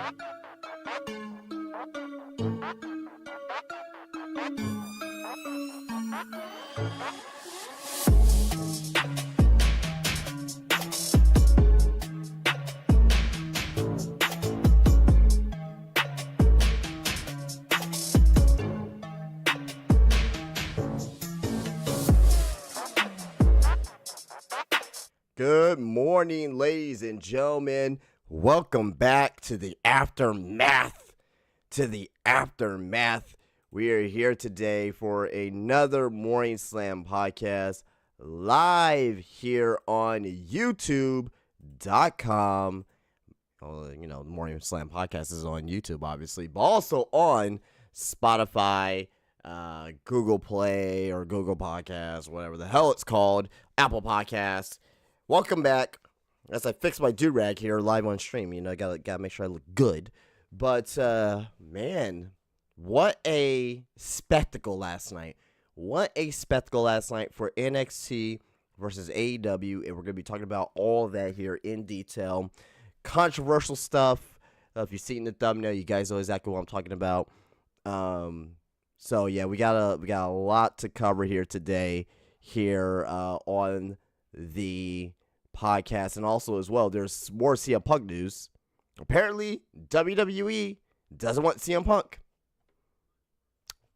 Good morning, ladies and gentlemen. Welcome back to the aftermath. We are here today for another Morning Slam podcast live here on YouTube.com. Well, you know, the Morning Slam podcast is on YouTube, obviously, but also on Spotify, Google Play or Google Podcasts, whatever the hell it's called, Apple Podcasts. Welcome back. As I fix my do-rag here live on stream, you know, gotta make sure I look good. But man, what a spectacle last night. What a spectacle last night for NXT versus AEW, and we're gonna be talking about all of that here in detail. Controversial stuff. If you've seen the thumbnail, you guys know exactly what I'm talking about. So yeah, we got a lot to cover here today here on the podcast, and also as well, there's more CM Punk news. Apparently, WWE doesn't want CM Punk.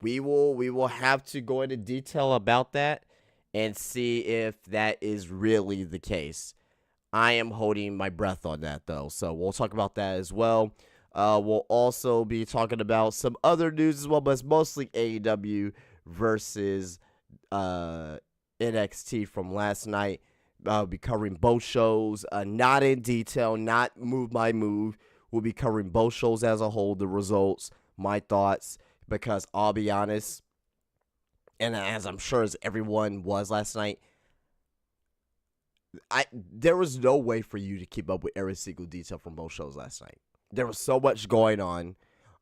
We will have to go into detail about that and see if that is really the case. I am holding my breath on that though, so we'll talk about that as well. We'll also be talking about some other news as well, but it's mostly AEW versus NXT from last night. We'll be covering both shows, not in detail, not move by move. We'll be covering both shows as a whole, the results, my thoughts, because I'll be honest, and as I'm sure as everyone was last night, there was no way for you to keep up with every single detail from both shows last night. There was so much going on,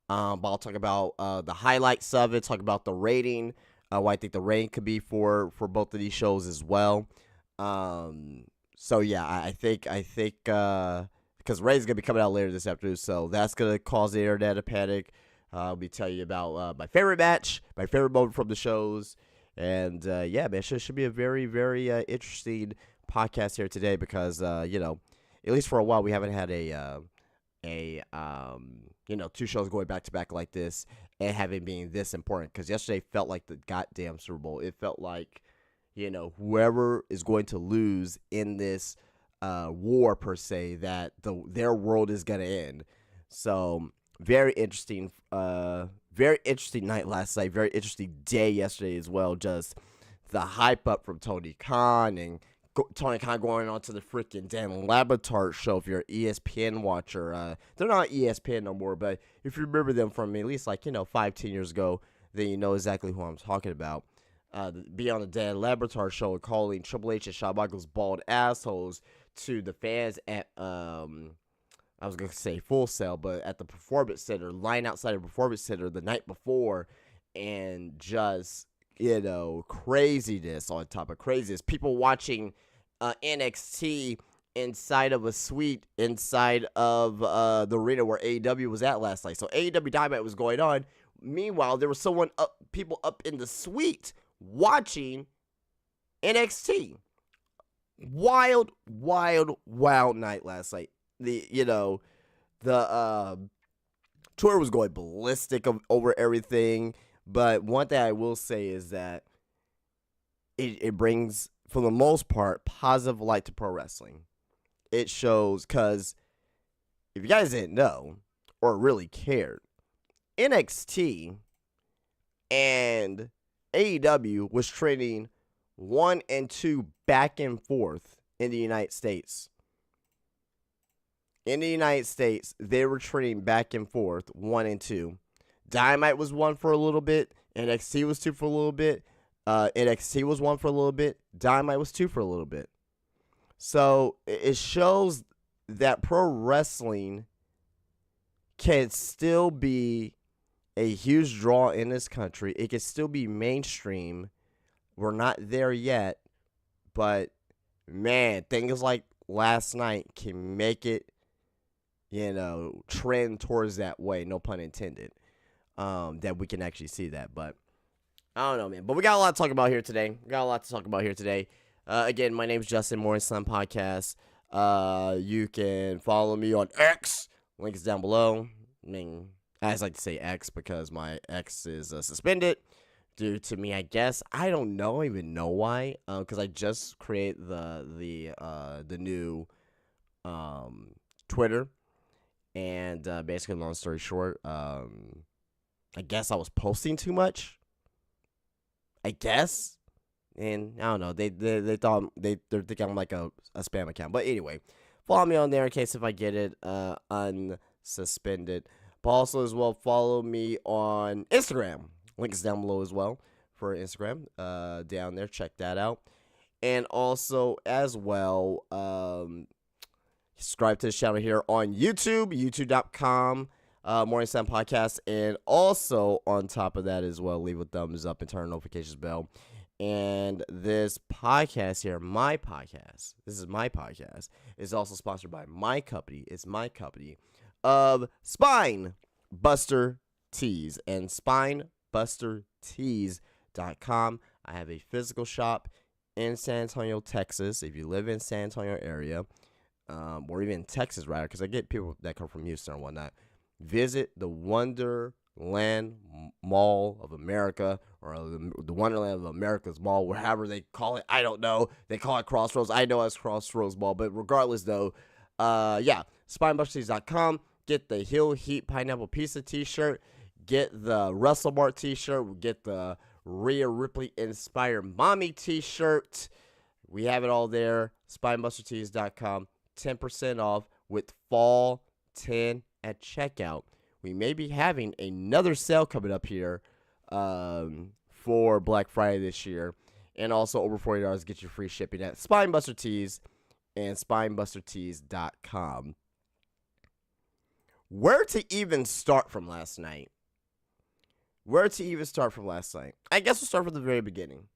but I'll talk about the highlights of it, talk about the rating, what I think the rating could be for both of these shows as well. So yeah, I think because Ray's gonna be coming out later this afternoon, so that's gonna cause the internet to panic. I'll be telling you about my favorite match, my favorite moment from the shows, and yeah, man, it should be a very, very interesting podcast here today because you know, at least for a while we haven't had you know, two shows going back to back like this and having been this important. Because yesterday felt like the goddamn Super Bowl. It felt like, you know, whoever is going to lose in this war per se, that their world is gonna end. So very interesting night last night. Very interesting day yesterday as well. Just the hype up from Tony Khan and Tony Khan going on to the freaking Dan Labatard show. If you're an ESPN watcher, they're not ESPN no more, but if you remember them from at least like, you know, 5-10 years ago, then you know exactly who I'm talking about. Be on the Dan Labatard show and calling Triple H and Shawn Michaels bald assholes to the fans at I was gonna say Full Sail, but at the Performance Center, line outside the Performance Center the night before, and just, you know, craziness on top of craziness. People watching NXT inside of a suite inside of the arena where AEW was at last night. So AEW Dynamite was going on. Meanwhile, there was people up in the suite watching NXT. Wild night last night. The Twitter was going ballistic over everything. But one thing I will say is that it brings, for the most part, positive light to pro wrestling. It shows, because if you guys didn't know or really cared, NXT and AEW was trading 1 and 2 back and forth in the United States. In the United States, they were trading back and forth 1 and 2. Dynamite was 1 for a little bit. NXT was 2 for a little bit. NXT was 1 for a little bit. Dynamite was 2 for a little bit. So it shows that pro wrestling can still be a huge draw in this country. It can still be mainstream. We're not there yet, but man, things like last night can make it, trend towards that way, no pun intended, that we can actually see that. But I don't know, man. But we got a lot to talk about here today. Again, my name's Justin, Morning Sun Podcast. You can follow me on X. Link is down below. I mean, I just like to say X because my X is suspended due to me, I guess. I don't even know why. Because I just created the new Twitter. And basically, long story short, I guess I was posting too much. I guess. And I don't know. They thought they're thinking I'm like a spam account. But anyway, follow me on there in case if I get it unsuspended. But also as well, follow me on Instagram. Link is down below as well for Instagram. Down there, check that out. And also as well, subscribe to the channel here on YouTube, youtube.com. Morning Sun Podcast. And also on top of that as well, leave a thumbs up and turn the notifications bell. And this podcast here, this is my podcast, is also sponsored by my company. It's my company of Spine Buster Tees and SpineBusterTees.com. I have a physical shop in San Antonio, Texas. If you live in San Antonio area, or even Texas, rather, because I get people that come from Houston and whatnot, visit the Wonderland Mall of America, or the Wonderland of America's Mall, wherever they call it. I don't know. They call it Crossroads. I know it's Crossroads Mall, but regardless, though, SpineBusterTees.com. Get the Hill Heat Pineapple Pizza t-shirt. Get the WrestleMart t-shirt. Get the Rhea Ripley Inspired Mommy t-shirt. We have it all there. SpineBusterTees.com. 10% off with Fall 10 at checkout. We may be having another sale coming up here for Black Friday this year. And also over $40 get you free shipping at Spinebuster Tees and SpineBusterTees.com. Where to even start from last night? I guess we'll start from the very beginning.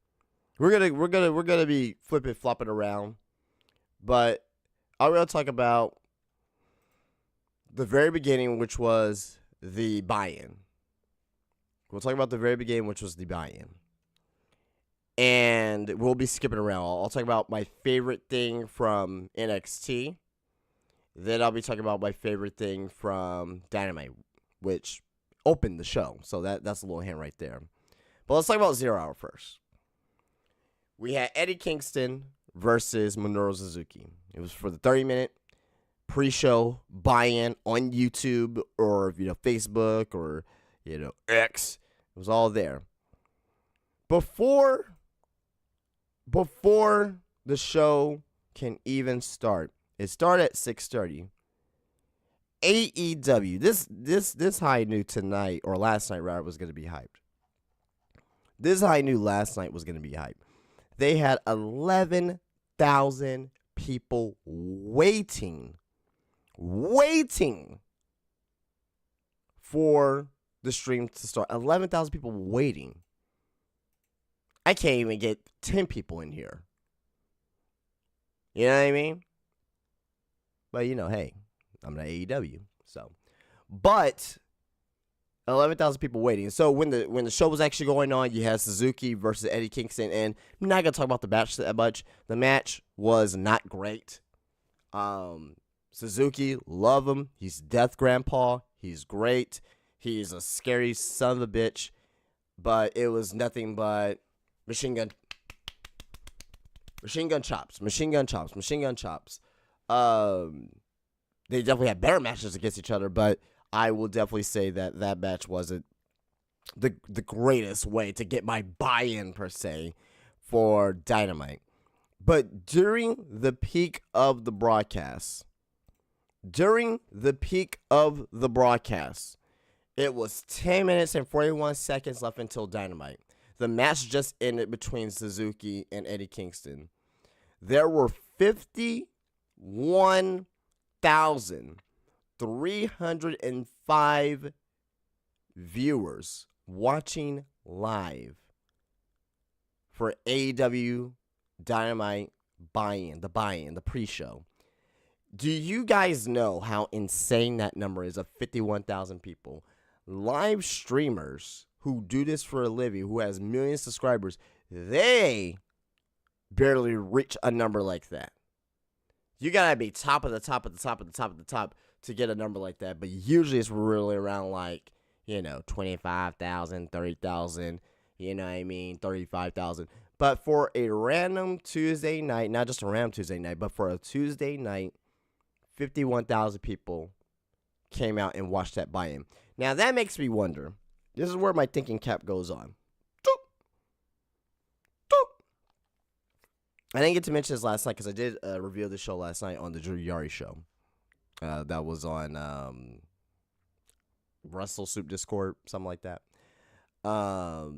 We're gonna be flopping around, but I'm gonna talk about the very beginning, which was the buy-in. We'll talk about the very beginning, which was the buy-in. And we'll be skipping around. I'll talk about my favorite thing from NXT. Then I'll be talking about my favorite thing from Dynamite, which opened the show. So that's a little hint right there. But let's talk about 0 Hour first. We had Eddie Kingston versus Minoru Suzuki. It was for the 30-minute pre-show buy-in on YouTube or Facebook or X. It was all there. Before the show can even start, it started at 6:30. AEW. This how I knew tonight or last night rather was going to be hyped. This is how I knew last night was going to be hyped. They had 11,000 people waiting for the stream to start. 11,000 people waiting. I can't even get 10 people in here. You know what I mean? But hey, I'm not AEW, so. But 11,000 people waiting. So when the show was actually going on, you had Suzuki versus Eddie Kingston, and I'm not gonna talk about the match that much. The match was not great. Suzuki, love him. He's Death Grandpa. He's great. He's a scary son of a bitch. But it was nothing but machine gun chops. They definitely had better matches against each other, but I will definitely say that match wasn't the greatest way to get my buy-in, per se, for Dynamite. But during the peak of the broadcast, it was 10 minutes and 41 seconds left until Dynamite. The match just ended between Suzuki and Eddie Kingston. There were 51,305 viewers watching live for AEW Dynamite the pre-show. Do you guys know how insane that number is of 51,000 people? Live streamers who do this for a living, who has millions of subscribers, they barely reach a number like that. You gotta be top of the top of the top of the top of the top to get a number like that. But usually it's really around 25,000, 30,000, 35,000. But for a random Tuesday night, not just a random Tuesday night, but for a Tuesday night, 51,000 people came out and watched that buy-in. Now, that makes me wonder. This is where my thinking cap goes on. I didn't get to mention this last night because I did review the show last night on the Drew Yari show. That was on Russell Soup Discord, something like that. But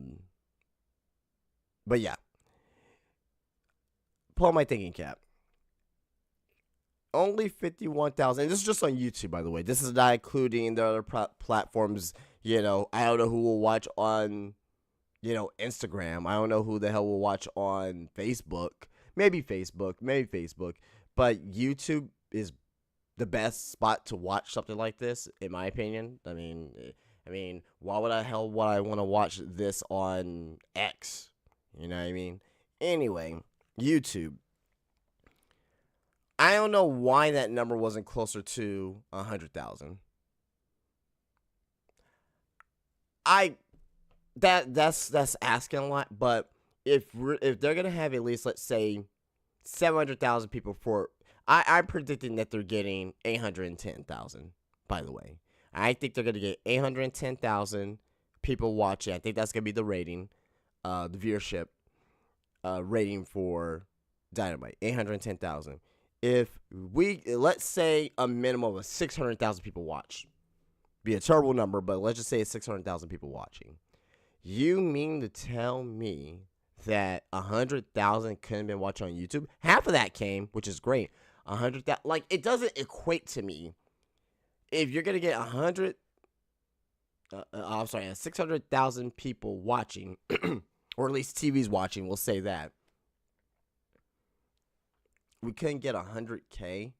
yeah. Pull my thinking cap. Only 51,000. This is just on YouTube, by the way. This is not including the other platforms. I don't know who will watch on, Instagram. I don't know who the hell will watch on Facebook. Maybe Facebook. But YouTube is the best spot to watch something like this, in my opinion. I mean, why would I want to watch this on X? You know what I mean? Anyway, YouTube. I don't know why that number wasn't closer to 100,000. That's asking a lot, but if they're gonna have at least, let's say, 700,000 people I'm predicting that they're getting 810,000. By the way, I think they're gonna get 810,000 people watching. I think that's gonna be the rating, the viewership rating for Dynamite, 810,000. If let's say a minimum of 600,000 people watch, be a terrible number, but let's just say it's 600,000 people watching. You mean to tell me that 100,000 couldn't have been watching on YouTube? Half of that came, which is great. 100,000, it doesn't equate to me. If you're gonna get 600,000 people watching, or at least TV's watching, we'll say that. We couldn't get 100K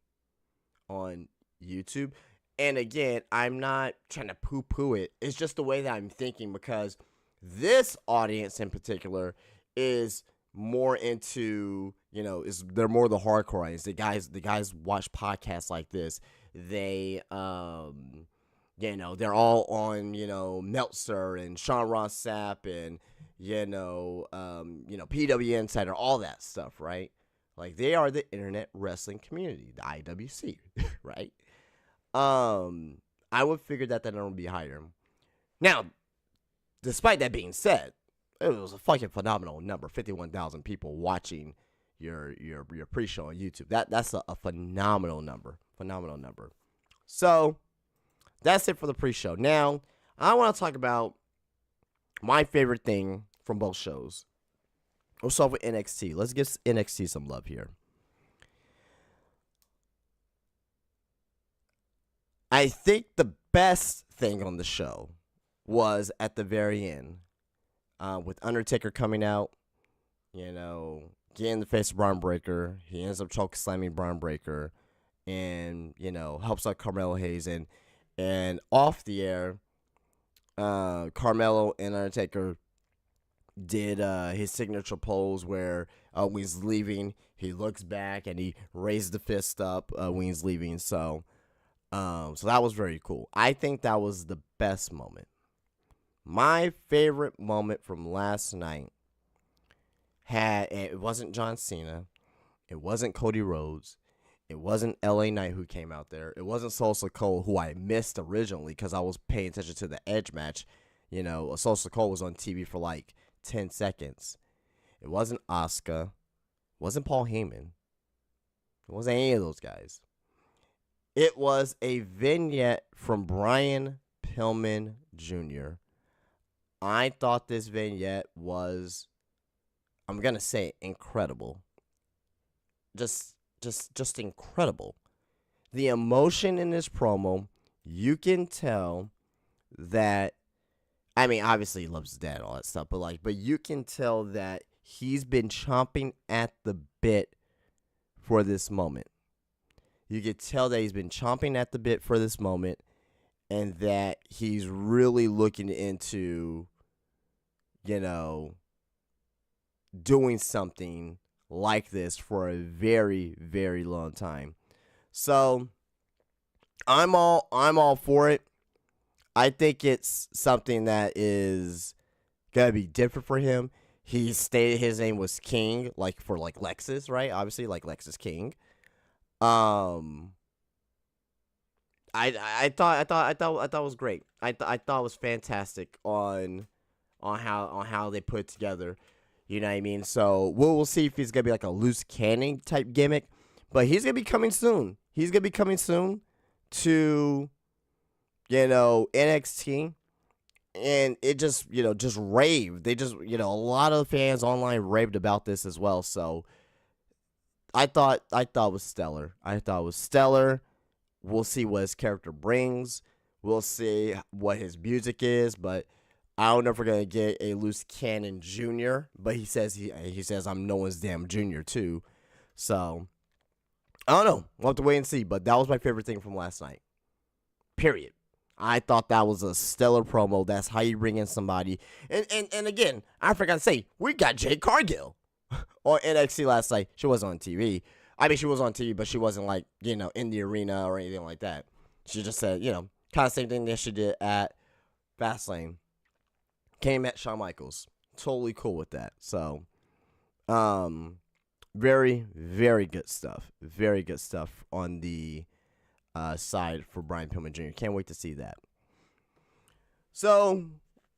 on YouTube. And again, I'm not trying to poo-poo it. It's just the way that I'm thinking, because this audience in particular is more into, they're more the hardcore audience. The guys watch podcasts like this. They, they're all on, Meltzer and Sean Ross Sapp and, PW Insider, all that stuff, right? They are the internet wrestling community, the IWC, right? I would figure that number would be higher. Now, despite that being said, it was a fucking phenomenal number. 51,000 people watching your pre-show on YouTube. That's a phenomenal number. Phenomenal number. So, that's it for the pre-show. Now, I want to talk about my favorite thing from both shows. We'll start with NXT. Let's give NXT some love here. I think the best thing on the show was at the very end, with Undertaker coming out, getting the face of Braun Breaker. He ends up choke slamming Braun Breaker, and helps out Carmelo Hayes, and off the air, Carmelo and Undertaker did his signature pose where when he's leaving, he looks back and he raised the fist up when he's leaving. So that was very cool. I think that was the best moment. My favorite moment from last night it wasn't John Cena, it wasn't Cody Rhodes, it wasn't LA Knight who came out there, it wasn't Sosa Cole, who I missed originally because I was paying attention to the Edge match. Sosa Cole was on TV for 10 seconds. It wasn't Asuka. It wasn't Paul Heyman. It wasn't any of those guys. It was a vignette from Brian Pillman Jr. I thought this vignette was, I'm going to say, incredible. Just incredible. The emotion in this promo, you can tell that, obviously he loves his dad and all that stuff, but you can tell that he's been chomping at the bit for this moment. You could tell that he's been chomping at the bit for this moment, and that he's really looking into, doing something like this for a very, very long time. So I'm all for it. I think it's something that is gonna be different for him. He stated his name was King, like for like Lexus, right? Obviously, like Lexus King. I thought it was great. I thought it was fantastic on how they put it together. You know what I mean? So we'll see if he's gonna be like a loose cannon type gimmick, but he's gonna be coming soon. He's gonna be coming soon to NXT, and it just raved. They just a lot of fans online raved about this as well. So I thought it was stellar. We'll see what his character brings. We'll see what his music is, but I don't know if we're gonna get a loose cannon junior. But he says I'm no one's damn junior too. So I don't know. We'll have to wait and see. But that was my favorite thing from last night. Period. I thought that was a stellar promo. That's how you bring in somebody. And again, I forgot to say, we got Jade Cargill on NXT last night. She wasn't on TV. I mean, she was on TV, but she wasn't like, in the arena or anything like that. She just said, kind of same thing that she did at Fastlane. Came at Shawn Michaels. Totally cool with that. So, very, very good stuff. Very good stuff on the side for Brian Pillman Jr. Can't wait to see that. So,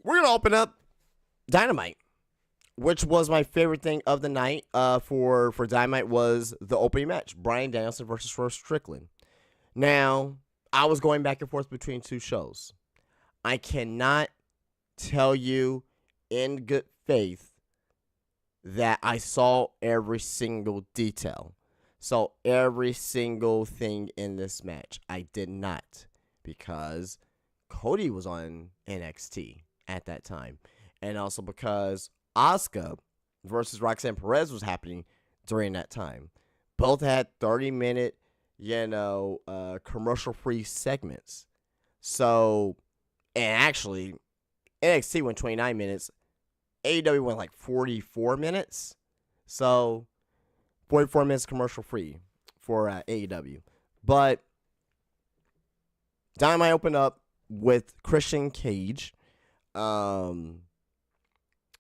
we're going to open up Dynamite, which was my favorite thing of the night for Dynamite was the opening match, Bryan Danielson versus Swerve Strickland. Now, I was going back and forth between two shows. I cannot tell you in good faith that I saw every single detail. So every single thing in this match, I did not, because Cody was on NXT at that time, and also because Asuka versus Roxanne Perez was happening during that time. Both had 30-minute, commercial-free segments. So, and actually, NXT went 29 minutes. AEW went like 44 minutes. So, 44 minutes commercial-free for AEW. But Dynamite opened up with Christian Cage.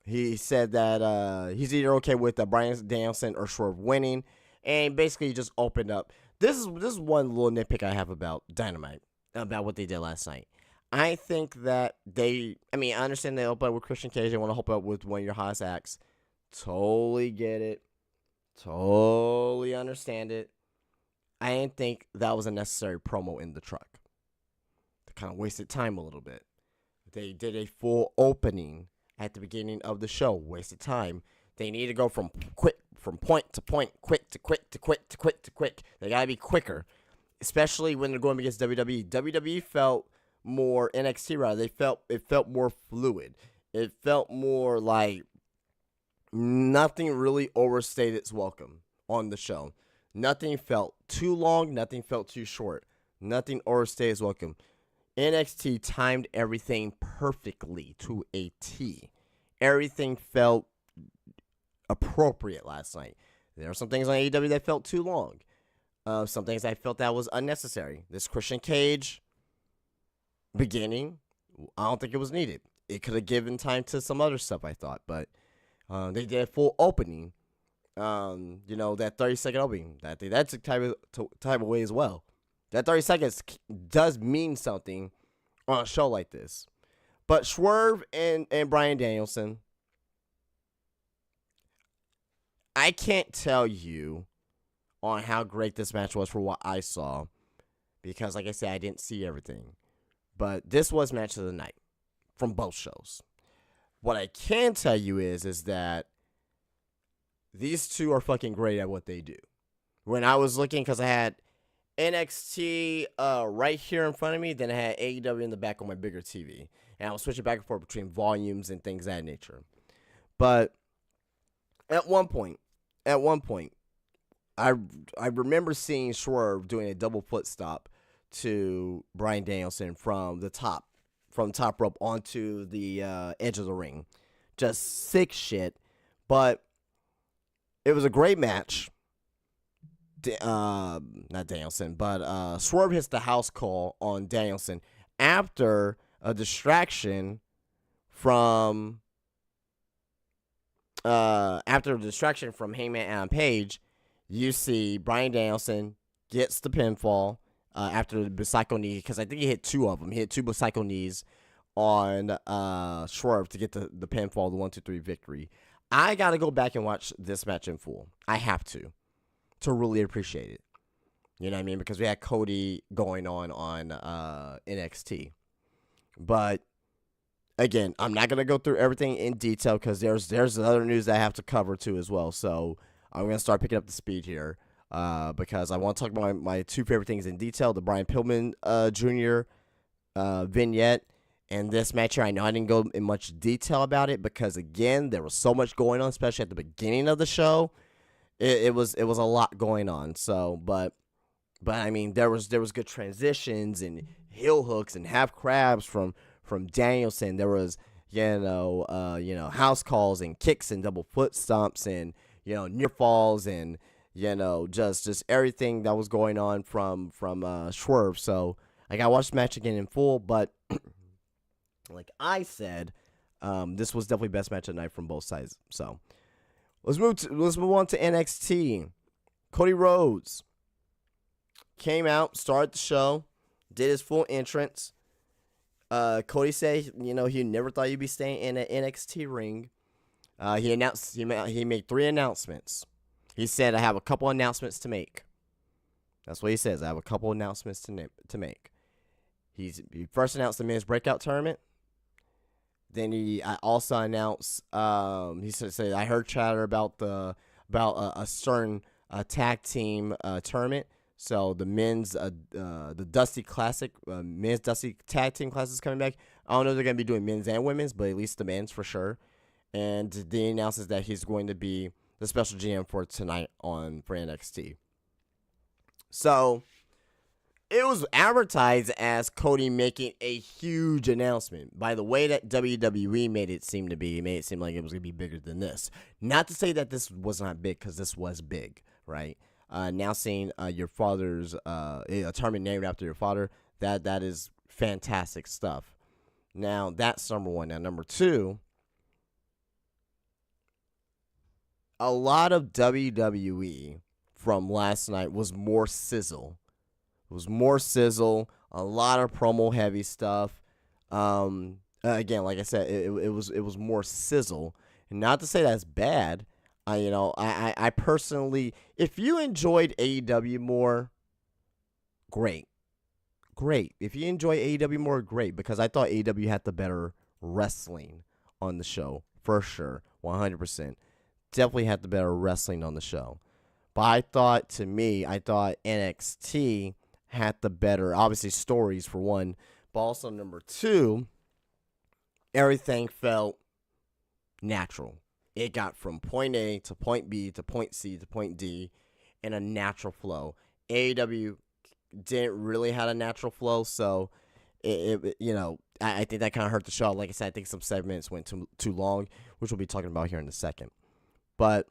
He said that he's either okay with Bryan Danielson or Swerve winning, and basically just opened up. This is one little nitpick I have about Dynamite, about what they did last night. I think that I understand they open up with Christian Cage. They want to open up with one of your hottest acts. Totally get it. Totally understand it. I didn't think that was a necessary promo in the truck. They kind of wasted time a little bit. They did a full opening at the beginning of the show. Wasted time. They need to go from point to point, quick to quick to quick to quick to quick. They gotta be quicker, especially when they're going against WWE. WWE felt more NXT rather. It felt more fluid. It felt more like nothing really overstayed its welcome on the show. Nothing felt too long. Nothing felt too short. Nothing overstayed its welcome. NXT timed everything perfectly to a T. Everything felt appropriate last night. There are some things on AEW that felt too long. Some things I felt that was unnecessary. This Christian Cage beginning, I don't think it was needed. It could have given time to some other stuff, I thought, but they did a full opening. That 30-second opening. That took time away as well. That 30 seconds does mean something on a show like this. But Swerve and Bryan Danielson, I can't tell you on how great this match was for what I saw, because like I said, I didn't see everything. But this was match of the night from both shows. What I can tell you is that these two are fucking great at what they do. When I was looking, because I had NXT right here in front of me, then I had AEW in the back on my bigger TV, and I was switching back and forth between volumes and things of that nature. But at one point, I I remember seeing Swerve doing a double foot stop to Bryan Danielson from the top rope onto the edge of the ring. Just sick shit. But it was a great match. Not Danielson, but Swerve hits the house call on Danielson after a distraction from Hangman Adam Page. You see Bryan Danielson gets the pinfall after the Bicycle knee, because I think he hit two of them. He hit two Bicycle knees on Swerve to get the pinfall, the 1-2-3 victory. I got to go back and watch this match in full. I have to really appreciate it. You know what I mean? Because we had Cody going on NXT. But again, I'm not going to go through everything in detail because there's other news that I have to cover too as well. So I'm going to start picking up the speed here because I want to talk about my two favorite things in detail, the Brian Pillman Jr. Vignette and this match here. I know I didn't go in much detail about it because, again, there was so much going on, especially at the beginning of the show. It was a lot going on. So, but I mean, there was good transitions and heel hooks and half crabs from Danielson. There was house calls and kicks and double foot stomps and near falls and just everything that was going on from Swerve. So I gotta watch the match again in full. But like I said, this was definitely best match of the night from both sides. So let's move on to NXT. Cody Rhodes came out, started the show, did his full entrance. Cody said, he never thought he'd be staying in an NXT ring. He made 3 announcements. He said, I have a couple announcements to make. That's what he says. I have a couple announcements to make. He first announced the men's breakout tournament. Then he also announced, he said, I heard chatter about a certain tag team tournament. So the men's, the Dusty Classic, men's Dusty Tag Team Classic is coming back. I don't know if they're going to be doing men's and women's, but at least the men's for sure. And then he announces that he's going to be the special GM for tonight for NXT. So it was advertised as Cody making a huge announcement. By the way that WWE made it seem like it was going to be bigger than this. Not to say that this was not big, because this was big, right? Announcing your father's a tournament named after your father, that is fantastic stuff. Now that's number one. Now number two, a lot of WWE from last night was more sizzle. It was more sizzle, a lot of promo heavy stuff. Again, like I said, it was more sizzle. And not to say that's bad. I personally, if you enjoyed AEW more, great. If you enjoy AEW more, great, because I thought AEW had the better wrestling on the show, for sure, 100%. Definitely had the better wrestling on the show. But I thought NXT had the better, obviously, stories for one, but also number two, everything felt natural. It got from point A to point B to point C to point D in a natural flow. AEW didn't really have a natural flow, so I think that kind of hurt the show. Like I said, I think some segments went too long, which we'll be talking about here in a second. But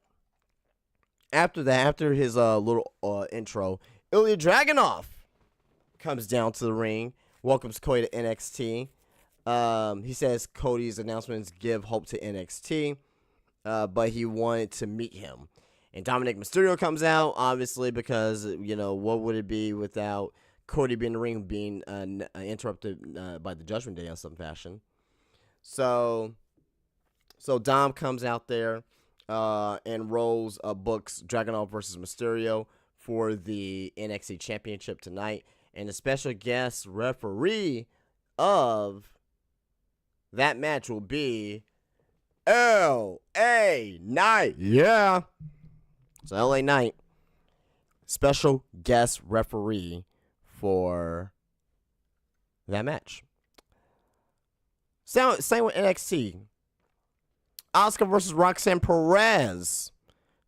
after that, after his little intro, Ilya Dragunov comes down to the ring, welcomes Cody to NXT. He says Cody's announcements give hope to NXT. But he wanted to meet him. And Dominic Mysterio comes out, obviously, because, what would it be without Cody being in the ring, being interrupted by the Judgment Day in some fashion. So Dom comes out there and books Dragunov versus Mysterio for the NXT Championship tonight. And the special guest referee of that match will be LA Knight. Yeah. So LA Knight, special guest referee for that match. Same with NXT. Asuka versus Roxanne Perez.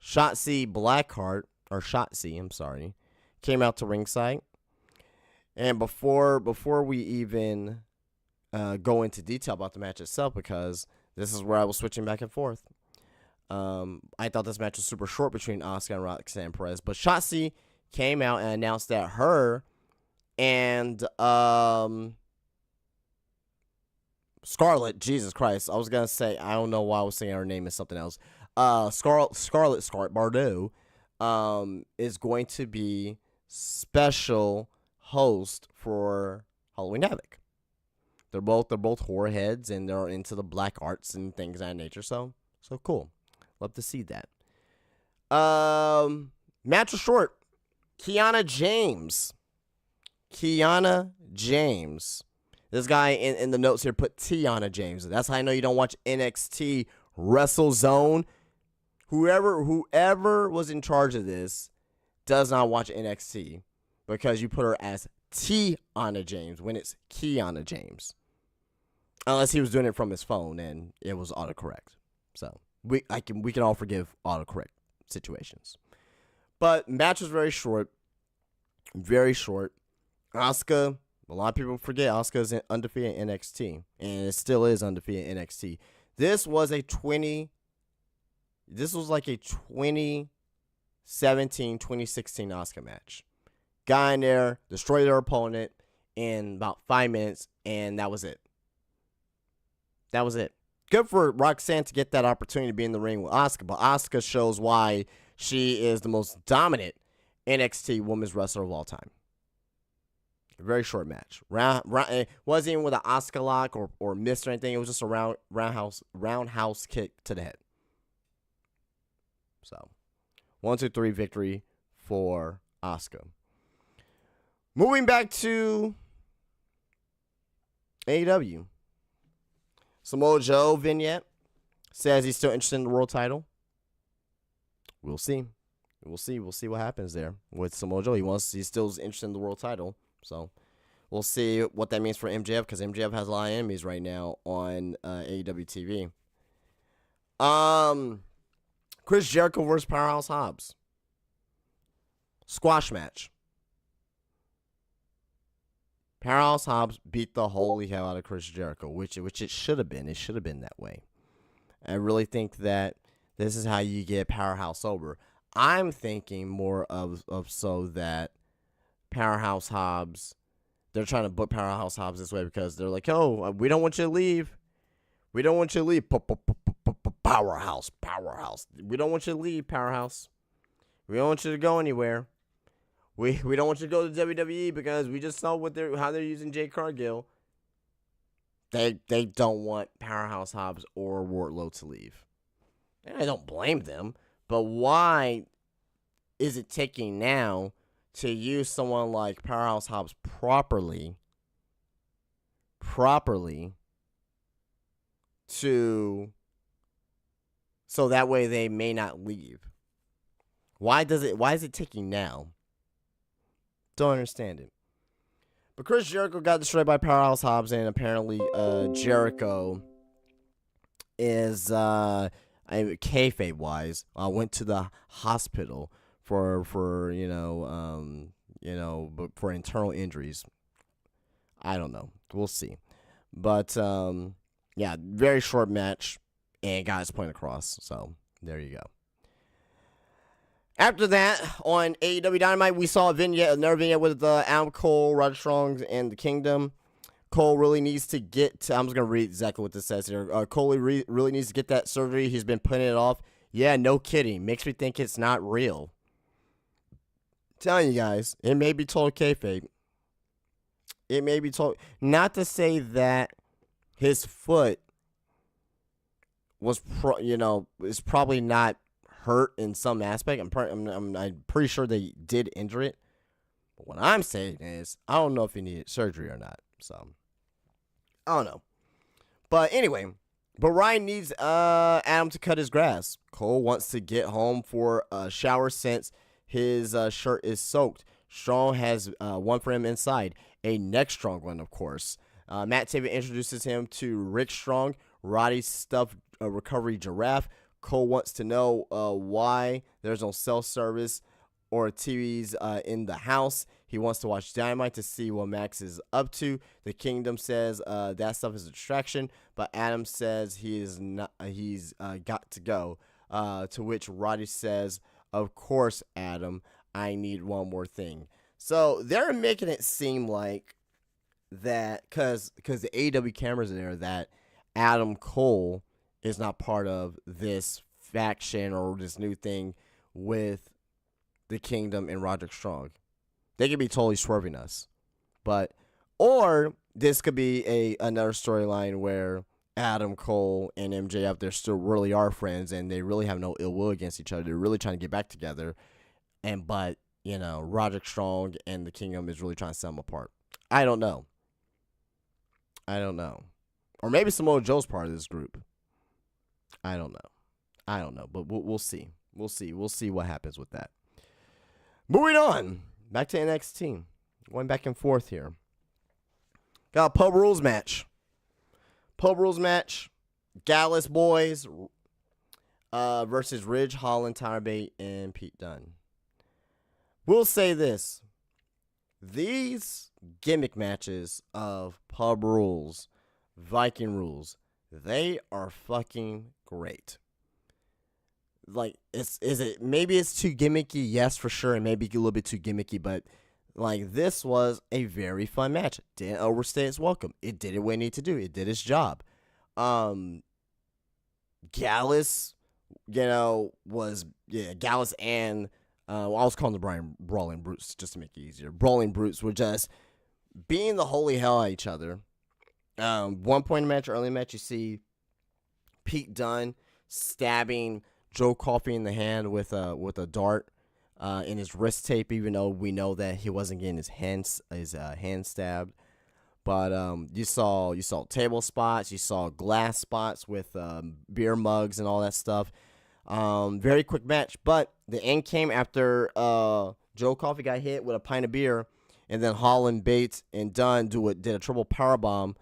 Shotzi Blackheart, or Shotzi, I'm sorry, came out to ringside. And before we even go into detail about the match itself, because this is where I was switching back and forth. I thought this match was super short between Asuka and Roxanne Perez, but Shotzi came out and announced that her and Scarlett, Jesus Christ, I was gonna say, I don't know why I was saying her name is something else. Scarlett Bordeaux is going to be special host for Halloween Havoc. They're both horror heads, and they're into the black arts and things of that nature. So cool. Love to see that. Match was short. Kiana James. This guy in the notes here put Tiana James. That's how I know you don't watch NXT WrestleZone. Whoever was in charge of this does not watch NXT, because you put her as Tiana James when it's Kiana James. Unless he was doing it from his phone and it was autocorrect. So we can all forgive autocorrect situations. But match was very short. Very short. Asuka, a lot of people forget Asuka is undefeated in NXT. And it still is undefeated in NXT. This was like a 2017, 2016 Asuka match. Got in there, destroyed their opponent in about 5 minutes, and that was it. Good for Roxanne to get that opportunity to be in the ring with Asuka, but Asuka shows why she is the most dominant NXT women's wrestler of all time. A very short match. It wasn't even with an Asuka lock or miss or anything. It was just a roundhouse kick to the head. So, 1-2-3 victory for Asuka. Moving back to AEW. Samoa Joe vignette says he's still interested in the world title. We'll see. We'll see what happens there with Samoa Joe. He's still interested in the world title. So we'll see what that means for MJF, because MJF has a lot of enemies right now on AEW TV. Chris Jericho versus Powerhouse Hobbs. Squash match. Powerhouse Hobbs beat the holy hell out of Chris Jericho, which it should have been. It should have been that way. I really think that this is how you get Powerhouse over. I'm thinking more of so that Powerhouse Hobbs, they're trying to book Powerhouse Hobbs this way because they're like, oh, we don't want you to leave. We don't want you to leave. Powerhouse. We don't want you to leave, Powerhouse. We don't want you to go anywhere. We don't want you to go to WWE because we just saw how they're using Jade Cargill. They don't want Powerhouse Hobbs or Wardlow to leave. And I don't blame them, but why is it taking now to use someone like Powerhouse Hobbs properly so that way they may not leave? Why is it taking now? Don't understand it. But Chris Jericho got destroyed by Powerhouse Hobbs, and apparently Jericho is kayfabe wise went to the hospital for internal injuries. I don't know. We'll see. But yeah, very short match, and got his point across. So there you go. After that, on AEW Dynamite, we saw another vignette with Adam Cole, Roderick Strong, and the Kingdom. Cole really needs to get I'm just going to read exactly what this says here. Cole really needs to get that surgery. He's been putting it off. Yeah, no kidding. Makes me think it's not real. I'm telling you guys, it may be total kayfabe. It may be total. Not to say that his foot was, is probably not hurt in some aspect. I'm pretty sure they did injure it. But what I'm saying is, I don't know if he needed surgery or not. So, I don't know. But anyway, Ryan needs Adam to cut his grass. Cole wants to get home for a shower since his shirt is soaked. Strong has one for him inside. A next strong one, of course. Matt Taven introduces him to Rick Strong, Roddy's stuffed recovery giraffe. Cole wants to know why there's no self-service or TVs in the house. He wants to watch Dynamite to see what Max is up to. The Kingdom says that stuff is a distraction, but Adam says he is not. He's got to go. To which Roddy says, "Of course, Adam. I need one more thing." So they're making it seem like that because the AEW cameras are there, that Adam Cole is not part of this faction or this new thing with the Kingdom and Roderick Strong. They could be totally swerving us, or this could be another storyline where Adam Cole and MJF, they still really are friends and they really have no ill will against each other. They're really trying to get back together, but Roderick Strong and the Kingdom is really trying to set them apart. I don't know. Or maybe Samoa Joe's part of this group. I don't know. But we'll see. We'll see what happens with that. Moving on. Back to NXT. Going back and forth here. Got a Pub Rules match. Gallus Boys versus Ridge Holland, Tyler Bate, and Pete Dunne. We'll say this. These gimmick matches of Pub Rules, Viking Rules, they are fucking great. Like, maybe it's too gimmicky? Yes, for sure, and maybe a little bit too gimmicky, but like, this was a very fun match. Didn't overstay its welcome. It did what it needed to do. It did its job. Gallus, Gallus and I was calling the Brawling Brutes just to make it easier. Brawling Brutes were just being the holy hell at each other. One point in the match, early in the match, you see Pete Dunne stabbing Joe Coffey in the hand with a dart in his wrist tape, even though we know that he wasn't getting his hand stabbed. But you saw table spots, you saw glass spots with beer mugs and all that stuff. Very quick match, but the end came after Joe Coffey got hit with a pint of beer, and then Holland, Bates, and Dunn did a triple powerbomb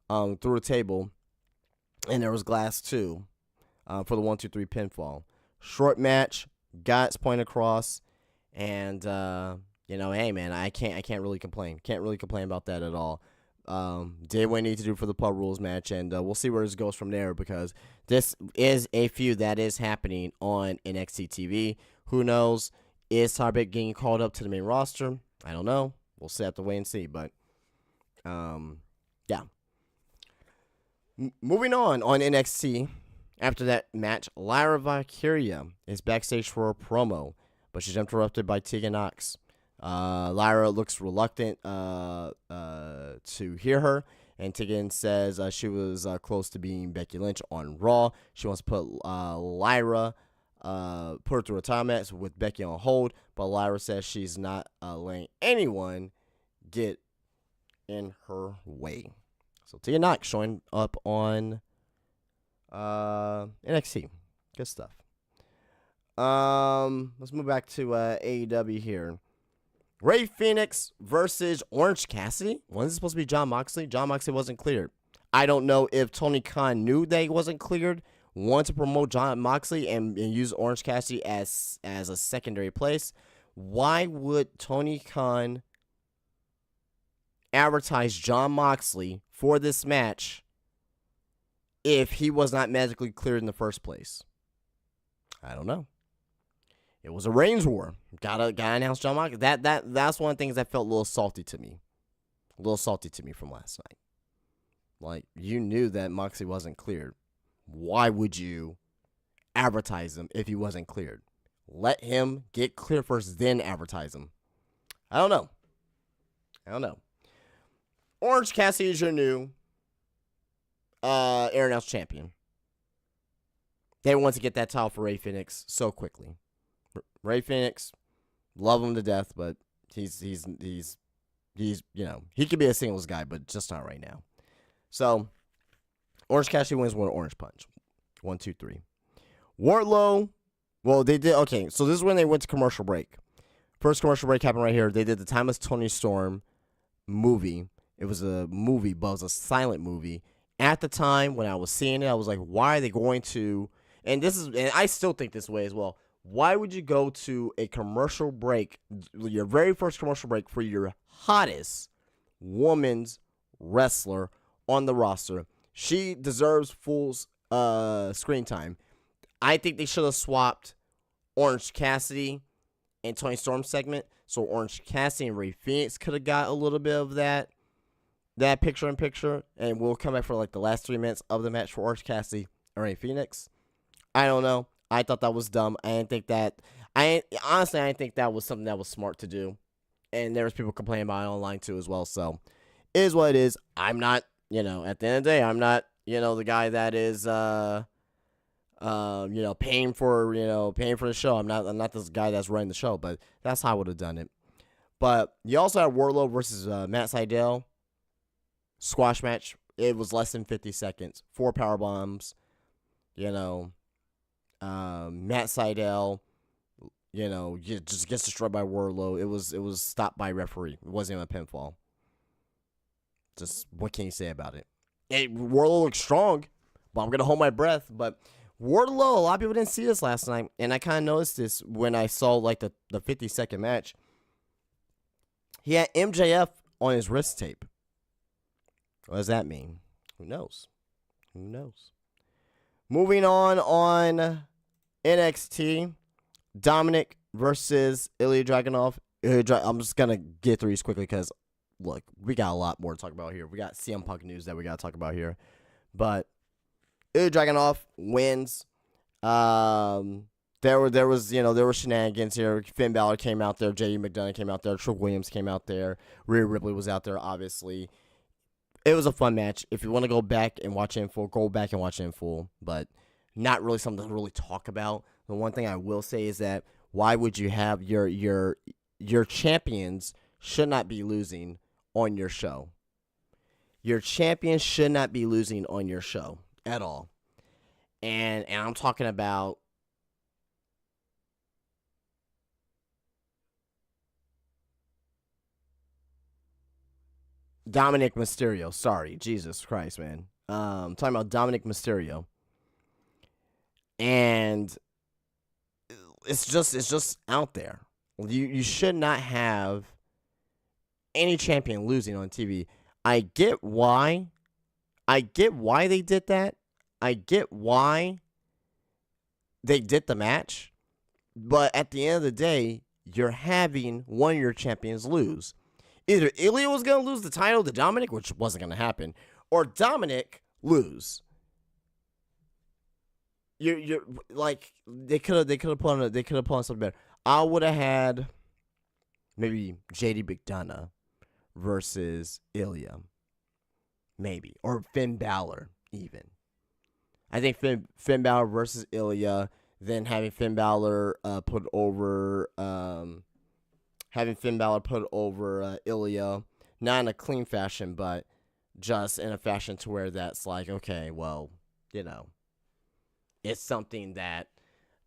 through the table, and there was glass too. For the 1-2-3 pinfall. Short match, got its point across, and hey man, I can't really complain. Can't really complain about that at all. Did what I need to do for the Pub Rules match, and we'll see where this goes from there, because this is a feud that is happening on NXT TV. Who knows? Is Tyler Bate getting called up to the main roster? I don't know. We'll have to wait and see, but yeah. Moving on NXT. After that match, Lyra Valkyria is backstage for a promo, but she's interrupted by Tegan Nox. Lyra looks reluctant to hear her, and Tegan says she was close to being Becky Lynch on Raw. She wants to put Lyra, put her through a time match with Becky on hold, but Lyra says she's not letting anyone get in her way. So Tegan Nox showing up on NXT. Good stuff. Let's move back to AEW here. Rey Fenix versus Orange Cassidy. When is it supposed to be Jon Moxley? Jon Moxley wasn't cleared. I don't know if Tony Khan knew that he wasn't cleared, wanted to promote Jon Moxley and use Orange Cassidy as a secondary place. Why would Tony Khan advertise Jon Moxley for this match if he was not magically cleared in the first place? I don't know. It was a Reigns war. Gotta announce Jon Moxley. That's one of the things that felt a little salty to me. A little salty to me from last night. Like, you knew that Moxley wasn't cleared. Why would you advertise him if he wasn't cleared? Let him get cleared first, then advertise him. I don't know. Orange Cassidy is your new Air Announced champion. They want to get that title for Rey Fenix so quickly. Rey Fenix, love him to death, but he's he could be a singles guy, but just not right now. So Orange Cassidy wins with an orange punch. 1, 2, 3. Wardlow. Well, they did. Okay, so this is when they went to commercial break. First commercial break happened right here. They did the Timeless Tony Storm movie. It was a movie, but it was a silent movie. At the time when I was seeing it, I was like, why are they going to? And I still think this way as well. Why would you go to a commercial break, your very first commercial break for your hottest woman's wrestler on the roster? She deserves full screen time. I think they should have swapped Orange Cassidy and Tony Storm segment, so Orange Cassidy and Rey Fenix could have got a little bit of that picture-in-picture, and we'll come back for like the last 3 minutes of the match for Orange Cassidy and Rey Fenix. I don't know. I thought that was dumb. I didn't think that. I didn't think that was something that was smart to do, and there was people complaining about it online too as well. So, it is what it is. I'm not, at the end of the day, I'm not, the guy that is, paying for the show. I'm not this guy that's running the show, but that's how I would have done it. But you also had Wardlow versus Matt Sydal squash match. It was less than 50 seconds. 4 power bombs. Matt Sydal, just gets destroyed by Wardlow. It was stopped by referee. It wasn't even a pinfall. Just what can you say about it? Wardlow looks strong, but I'm gonna hold my breath. But Wardlow, a lot of people didn't see this last night, and I kind of noticed this when I saw like the 50-second match. He had MJF on his wrist tape. What does that mean? Who knows? Moving on NXT, Dominic versus Ilya Dragunov. I'm just going to get through these quickly because, look, we got a lot more to talk about here. We got CM Punk news that we got to talk about here. But Ilya Dragunov wins. There were shenanigans here. Finn Balor came out there. J.D. McDonough came out there. Trick Williams came out there. Rhea Ripley was out there, obviously. It was a fun match. If you want to go back and watch it in full, go back and watch it in full. But not really something to really talk about. The one thing I will say is that why would you have your champions should not be losing on your show. Your champions should not be losing on your show at all. And I'm talking about Dominic Mysterio. Sorry, Jesus Christ, man. Talking about Dominic Mysterio. And it's just out there. You should not have any champion losing on TV. I get why they did that. I get why they did the match. But at the end of the day, you're having one of your champions lose. Either Ilya was going to lose the title to Dominic, which wasn't going to happen, or Dominic lose. You're like they could have put on something better. I would have had maybe JD McDonough versus Ilya, maybe, or Finn Balor even. I think Finn Balor versus Ilya, then having Finn Balor put over Ilya, not in a clean fashion, but just in a fashion to where that's like, okay, well, it's something that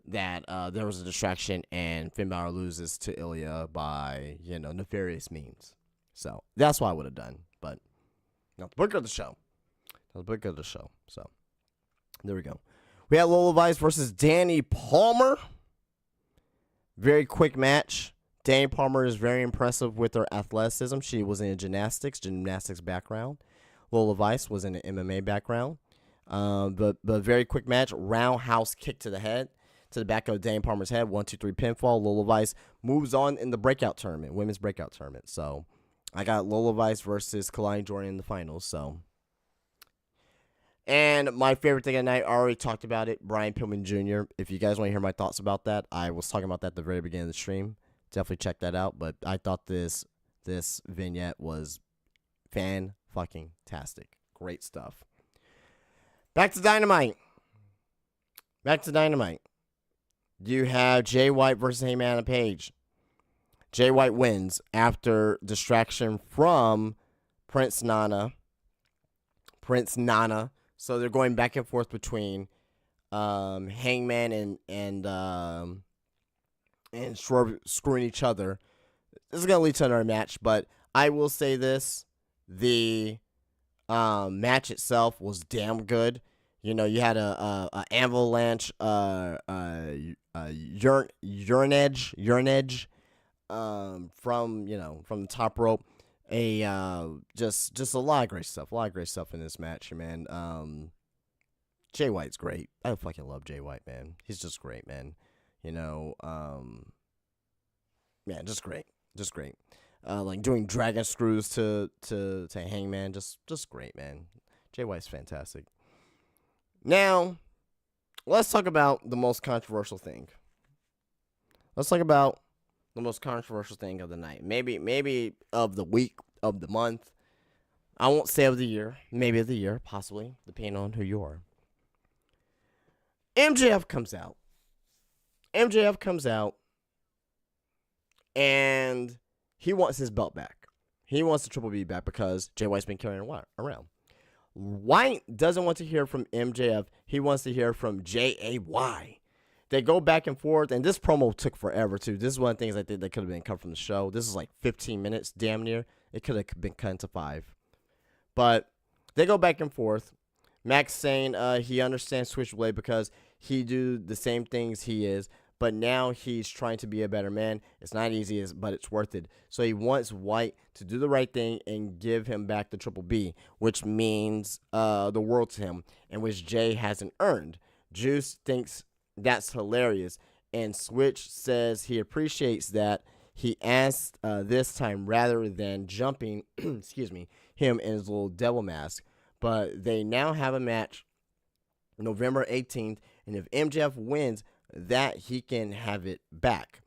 there was a distraction and Finn Balor loses to Ilya by, nefarious means. So that's what I would have done. But not the book of the show. So there we go. We had Lola Vice versus Danny Palmer. Very quick match. Danny Palmer is very impressive with her athleticism. She was in a gymnastics background. Lola Vice was in an MMA background. But very quick match. Roundhouse kick to the head, to the back of Danny Palmer's head. 1-2-3 pinfall. Lola Vice moves on in the breakout tournament, women's breakout tournament. So I got Lola Vice versus Kalani Jordan in the finals. So, and my favorite thing at night, I already talked about it. Brian Pillman Jr. If you guys want to hear my thoughts about that, I was talking about that at the very beginning of the stream. Definitely check that out. But I thought this vignette was fan-fucking-tastic. Great stuff. Back to Dynamite. You have Jay White versus Heyman and Page. Jay White wins after distraction from Prince Nana. So they're going back and forth between Hangman and screwing each other. This is going to lead to another match, but I will say this. The match itself was damn good. You had a avalanche, urinage, from the top rope. Just a lot of great stuff. A lot of great stuff in this match, man. Jay White's great. I fucking love Jay White, man. He's just great, man. Yeah, just great. Just great. Like doing dragon screws to Hangman, just great, man. Jay White's fantastic. Now, let's talk about the most controversial thing. Let's talk about the most controversial thing of the night. Maybe of the week, of the month. I won't say of the year. Maybe of the year, possibly, depending on who you are. MJF comes out. And he wants his belt back. He wants the Triple B back because Jay White's been carrying it around. White doesn't want to hear from MJF. He wants to hear from JAY. They go back and forth, and this promo took forever, too. This is one of the things I think that could have been cut from the show. This is like 15 minutes, damn near. It could have been cut into 5. But they go back and forth. Max saying he understands Switchblade because he do the same things he is, but now he's trying to be a better man. It's not easy, but it's worth it. So he wants White to do the right thing and give him back the Triple B, which means the world to him, and which Jay hasn't earned. Juice thinks that's hilarious, and Switch says he appreciates that. He asked this time rather than jumping, him in his little devil mask. But they now have a match November 18th, and if MJF wins, that he can have it back.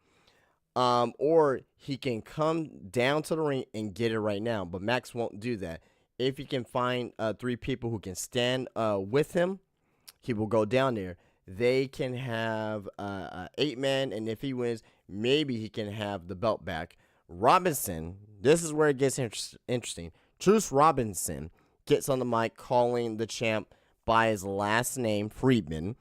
Or he can come down to the ring and get it right now, but Max won't do that. If he can find 3 people who can stand with him, he will go down there. They can have 8-man, and if he wins, maybe he can have the belt back. Robinson, this is where it gets interesting. Truce Robinson gets on the mic calling the champ by his last name, Friedman,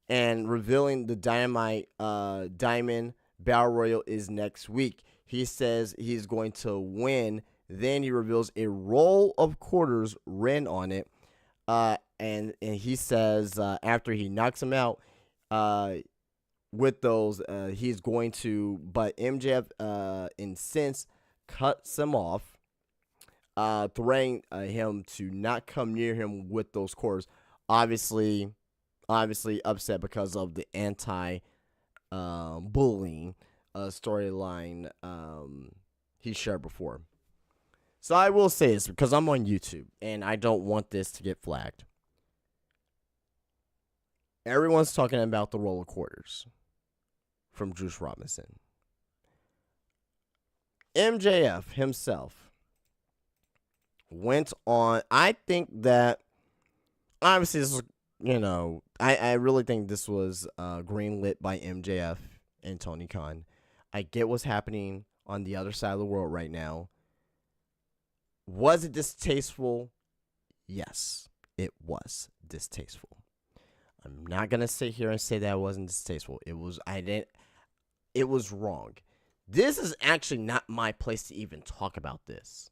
and revealing the Dynamite Diamond Battle Royal is next week. He says he's going to win. Then he reveals a roll of quarters written on it. And he says after he knocks him out with those, he's going to, but MJF incensed, cuts him off, threatening him to not come near him with those quarters. Obviously upset because of the bullying storyline he shared before. So I will say this because I'm on YouTube and I don't want this to get flagged. Everyone's talking about the roll of quarters from Juice Robinson. MJF himself went on. I think that obviously this was, I really think this was greenlit by MJF and Tony Khan. I get what's happening on the other side of the world right now. Was it distasteful? Yes, it was distasteful. I'm not gonna sit here and say that it wasn't distasteful. It was wrong. This is actually not my place to even talk about this.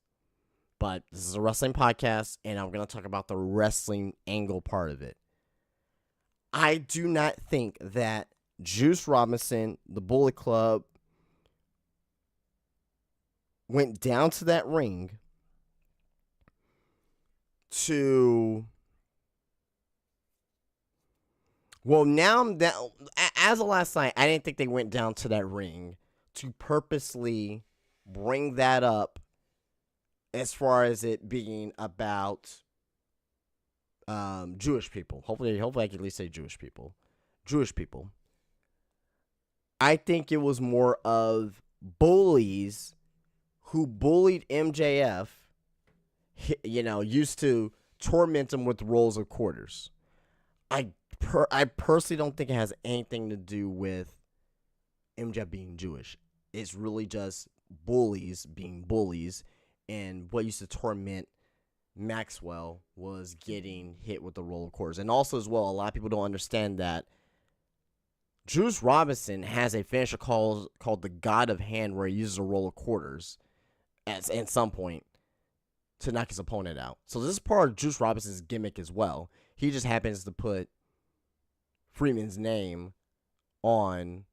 But this is a wrestling podcast, and I'm gonna talk about the wrestling angle part of it. I do not think that Juice Robinson, the Bullet Club, went down to that ring to, as of last night, I didn't think they went down to that ring to purposely bring that up as far as it being about Jewish people. Hopefully I can at least say Jewish people. I think it was more of bullies who bullied MJF, used to torment him with rolls of quarters. I personally don't think it has anything to do with MJF being Jewish. It's really just bullies being bullies, and what used to torment Maxwell was getting hit with the roll of quarters. And also as well, a lot of people don't understand that Juice Robinson has a finisher called the God of Hand, where he uses a roll of quarters at some point to knock his opponent out. So this is part of Juice Robinson's gimmick as well. He just happens to put Freeman's name on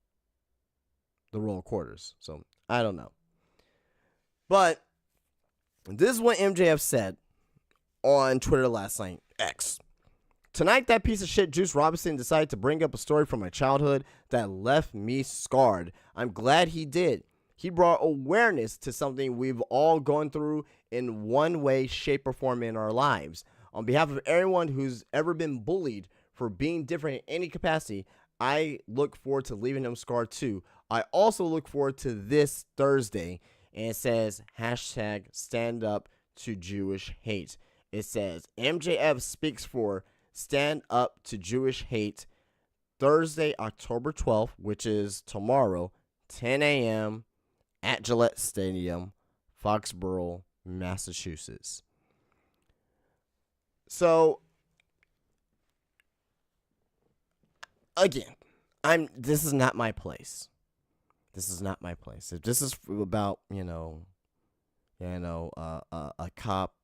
the roll quarters. So, I don't know. But this is what MJF said on Twitter last night. X. Tonight, that piece of shit Juice Robinson decided to bring up a story from my childhood that left me scarred. I'm glad he did. He brought awareness to something we've all gone through in one way, shape, or form in our lives. On behalf of everyone who's ever been bullied for being different in any capacity, I look forward to leaving him scarred too. I also look forward to this Thursday, and it says hashtag stand up to Jewish hate. It says MJF speaks for stand up to Jewish hate Thursday, October 12th, which is tomorrow, 10 a.m. at Gillette Stadium, Foxborough, Massachusetts. So, again, this is not my place. This is not my place. If this is about, a cop,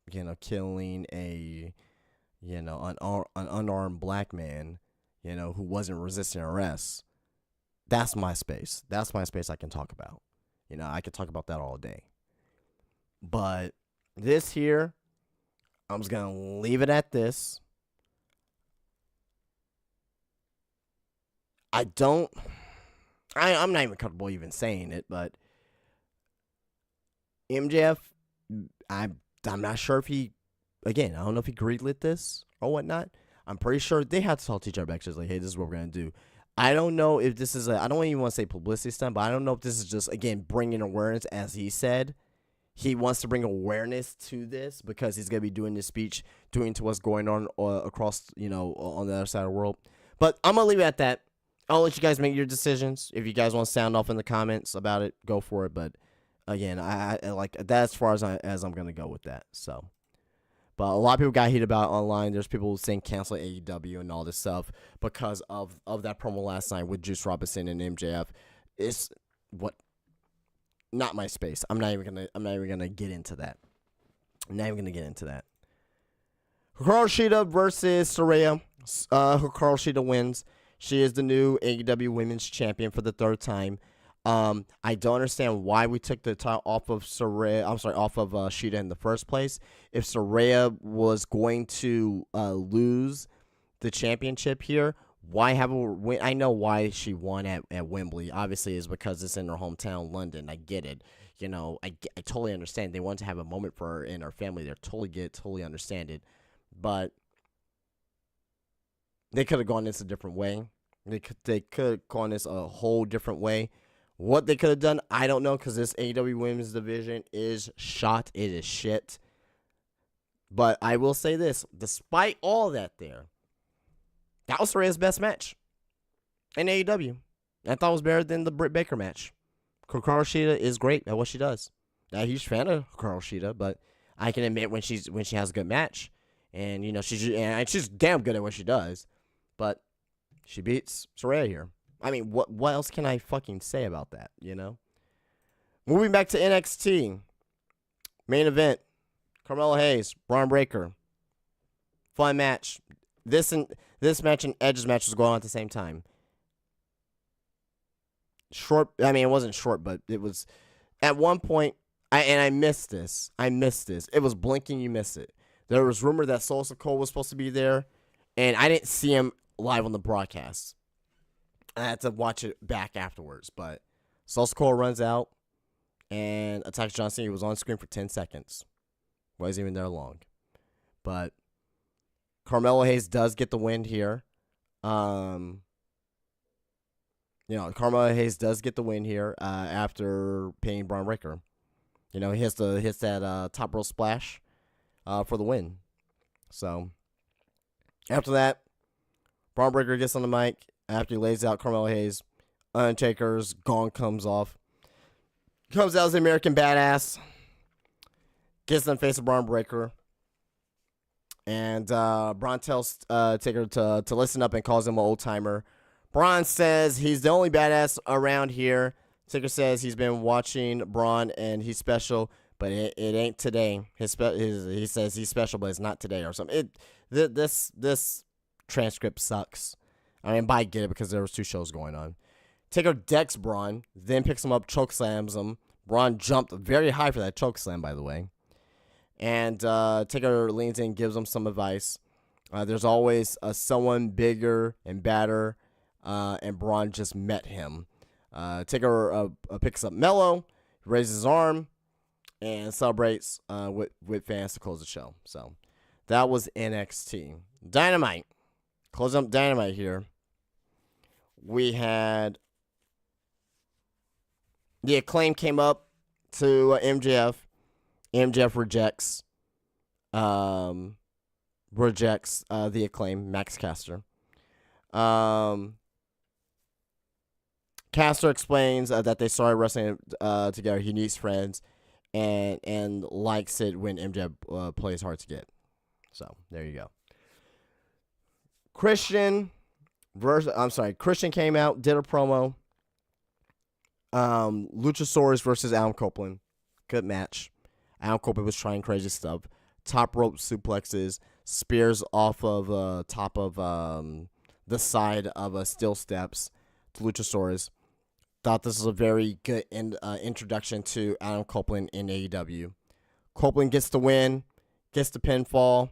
killing an unarmed black man, who wasn't resisting arrest, that's my space. That's my space I can talk about. I could talk about that all day. But this here, I'm just going to leave it at this. I'm not even comfortable even saying it, but MJF, I'm not sure if he, again, I don't know if he greenlit this or whatnot. I'm pretty sure they had to talk to each other back, just like, hey, this is what we're going to do. I don't know if this is I don't even want to say publicity stunt, but I don't know if this is just, again, bringing awareness, as he said. He wants to bring awareness to this because he's going to be doing this speech, doing to what's going on across, on the other side of the world. But I'm going to leave it at that. I'll let you guys make your decisions. If you guys want to sound off in the comments about it, go for it. But again, I like that as far as I'm going to go with that. So, but a lot of people got heated about it online. There's people saying cancel AEW and all this stuff because of that promo last night with Juice Robinson and MJF. It's not my space. I'm not even gonna get into that. Hikaru Shida versus Saraya. Hikaru Shida wins. She is the new AEW Women's Champion for the third time. I don't understand why we took the title off of Shida in the first place. If Saraya was going to lose the championship here, why have her win? I know why she won at Wembley. Obviously, is because it's in her hometown, London. I get it. I totally understand. They wanted to have a moment for her and her family. They totally understand it. But they could have gone this a different way. They could have gone this a whole different way. What they could have done, I don't know, because this AEW Women's Division is shot. It is shit. But I will say this. Despite all that that was Saraya's best match in AEW. I thought it was better than the Britt Baker match. Hikaru Shida is great at what she does. Not a huge fan of Hikaru Shida, but I can admit when she has a good match. And, she's damn good at what she does. But she beats Saraya here. I mean, what else can I fucking say about that, Moving back to NXT. Main event. Carmelo Hayes, Braun Breaker. Fun match. This match and Edge's match was going on at the same time. Short. I mean, it wasn't short, but it was at one point. I missed this. It was blinking, you missed it. There was rumor that Soul Cole was supposed to be there, and I didn't see him live on the broadcast. I had to watch it back afterwards, but Soul Cole runs out and attacks John Cena. He was on screen for 10 seconds. Wasn't even there long. But Carmelo Hayes does get the win here. Carmelo Hayes does get the win here after pinning Braun Breaker. He hits that top rope splash for the win. So after that, Braun Breaker gets on the mic. After he lays out Carmelo Hayes, Undertaker's gong comes off. Comes out as the American Badass. Gets in the face of Braun Breaker. And Braun tells Taker to listen up and calls him an old timer. Braun says he's the only badass around here. Taker says he's been watching Braun and he's special, but it ain't today. He says he's special, but it's not today or something. This transcript sucks. I mean, but I get it because there was 2 shows going on. Taker decks Braun, then picks him up, chokeslams him. Braun jumped very high for that chokeslam, by the way. And Taker leans in, gives him some advice. There's always someone bigger and badder, and Braun just met him. Taker picks up Mello, raises his arm, and celebrates with fans to close the show. So that was NXT. Dynamite. Closing up Dynamite here. We had the Acclaim came up to MJF. MJF rejects the Acclaim, Max Caster. Caster explains that they started wrestling together. He needs friends and likes it when MJF plays hard to get. So there you go. Christian came out, did a promo. Luchasaurus versus Adam Copeland. Good match. Adam Copeland was trying crazy stuff. Top rope suplexes, spears off of top of the side of steel steps to Luchasaurus. Thought this was a very good introduction to Adam Copeland in AEW. Copeland gets the win, gets the pinfall.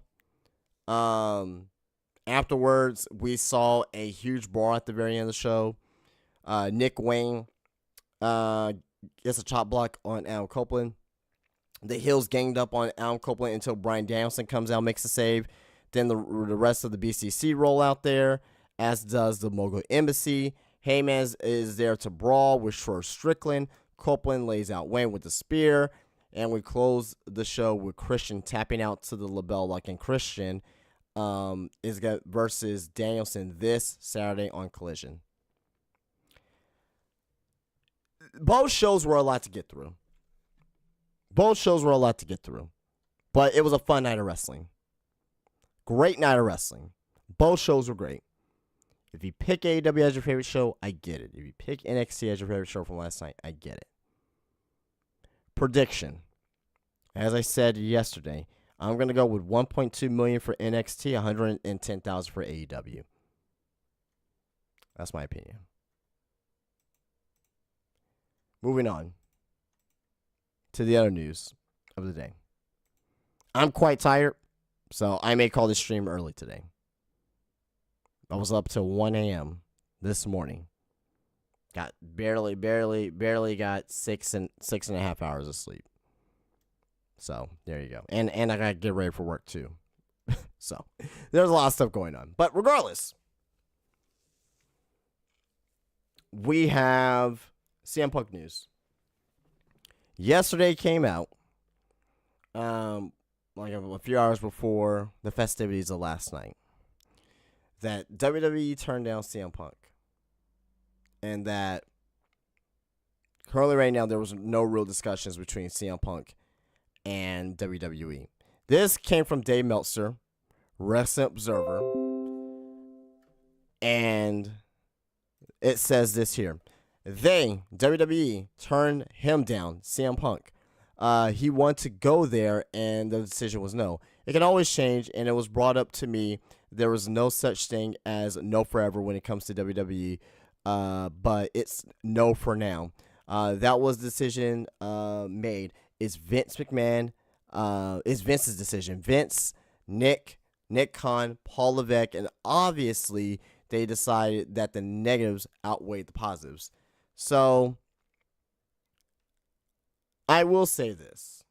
Afterwards, we saw a huge brawl at the very end of the show. Nick Wayne gets a chop block on Adam Copeland. The Hills ganged up on Adam Copeland until Bryan Danielson comes out, makes a save. Then the rest of the BCC roll out there, as does the Mogul Embassy. Heyman is there to brawl with Short Strickland. Copeland lays out Wayne with the spear. And we close the show with Christian tapping out to the LaBelle Lock. And Christian is versus Danielson this Saturday on Collision. Both shows were a lot to get through. But it was a fun night of wrestling. Great night of wrestling. Both shows were great. If you pick AEW as your favorite show, I get it. If you pick NXT as your favorite show from last night, I get it. Prediction. As I said yesterday, I'm going to go with 1.2 million for NXT, 110,000 for AEW. That's my opinion. Moving on to the other news of the day. I'm quite tired, so I may call this stream early today. I was up till 1 a.m. this morning. Got barely got six and a half hours of sleep. So there you go. And I gotta get ready for work too. So there's a lot of stuff going on. But regardless, we have CM Punk news. Yesterday came out, like a few hours before the festivities of last night, that WWE turned down CM Punk. And that currently right now there was no real discussions between CM Punk and WWE. This came from Dave Meltzer, Wrestling Observer, and it says this here. WWE, turned him down, CM Punk. He wanted to go there, and the decision was no. It can always change, and it was brought up to me. There was no such thing as no forever when it comes to WWE, but it's no for now. That was the decision made. It's Vince McMahon. It's Vince's decision. Vince, Nick Khan, Paul Levesque, and obviously they decided that the negatives outweighed the positives. So, I will say this.